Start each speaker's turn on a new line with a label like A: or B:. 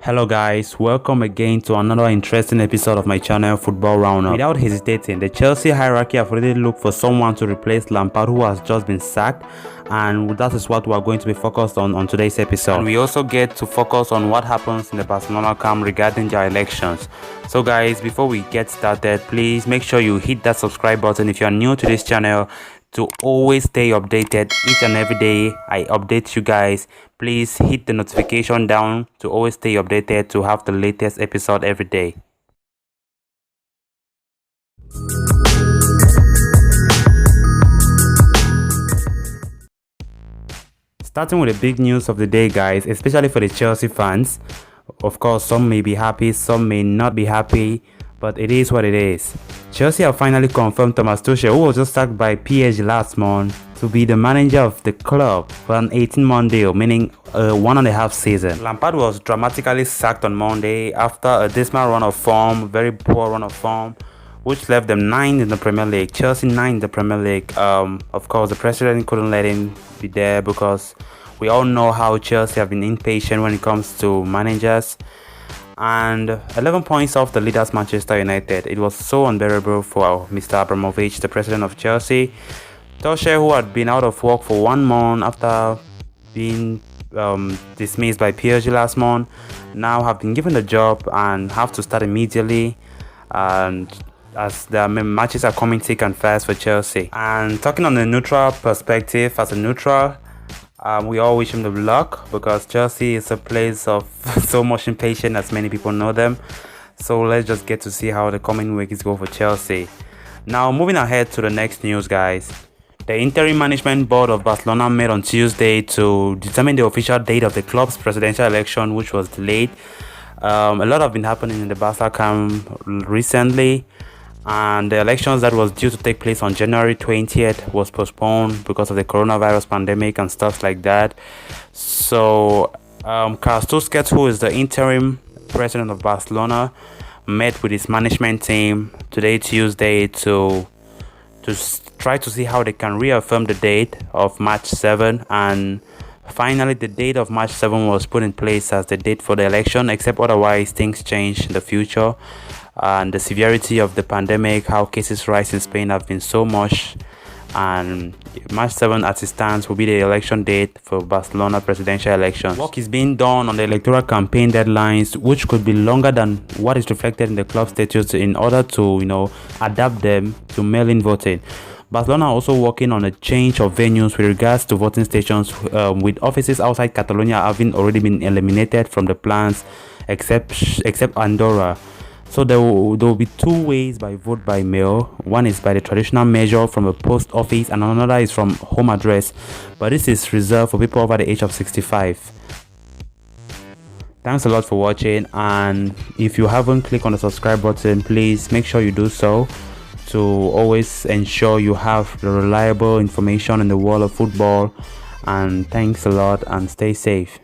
A: Hello guys, welcome again to another interesting episode of my channel Football Roundup. Without hesitating, the Chelsea hierarchy have already looked for someone to replace Lampard, who has just been sacked, and that is what we are going to be focused on today's episode. And we also get to focus on what happens in the Barcelona camp regarding their elections. So guys, before we get started, please make sure you hit that subscribe button if you are new to this channel to always stay updated. Each and every day I update you guys. Please hit the notification down to always stay updated to have the latest episode every day. Starting with the big news of the day guys, especially for the Chelsea fans. Of course, some may be happy, some may not be happy, but it is what it is. Chelsea have finally confirmed Thomas Tuchel, who was just sacked by PSG last month, to be the manager of the club for an 18-month deal, meaning a 1.5 season. Lampard was dramatically sacked on Monday after a dismal run of form, very poor run of form, which left them 9th in the Premier League. Chelsea 9th in the Premier League. Of course, the president couldn't let him be there because we all know how Chelsea have been impatient when it comes to managers. And 11 points off the leaders Manchester United. It was so unbearable for Mr. Abramovich, the president of Chelsea. Tuchel, who had been out of work for 1 month after being dismissed by PSG last month, now have been given the job and have to start immediately. And as the matches are coming thick and fast for Chelsea. And talking on the neutral perspective, as a neutral, we all wish him the luck because Chelsea is a place of so much impatience, as many people know them. So let's just get to see how the coming weeks go for Chelsea. Now moving ahead to the next news guys. The interim management board of Barcelona met on Tuesday to determine the official date of the club's presidential election, which was delayed. A lot have been happening in the Barca camp recently, and the elections that was due to take place on January 20th was postponed because of the coronavirus pandemic and stuff like that. So Carles Tusquets, who is the interim president of Barcelona, met with his management team today Tuesday to try to see how they can reaffirm the date of March 7, and finally the date of March 7 was put in place as the date for the election, except otherwise things change in the future. And the severity of the pandemic, how cases rise in Spain have been so much, and March 7 as it stands will be the election date for Barcelona presidential elections. Work is being done on the electoral campaign deadlines, which could be longer than what is reflected in the club statutes, in order to adapt them to mail-in voting. Barcelona are also working on a change of venues with regards to voting stations, with offices outside Catalonia having already been eliminated from the plans, except Andorra. So there will be 2 ways by vote by mail. One is by the traditional measure from a post office, and another is from home address, but this is reserved for people over the age of 65. Thanks a lot for watching, and if you haven't clicked on the subscribe button, please make sure you do so to always ensure you have the reliable information in the world of football. And thanks a lot, and stay safe.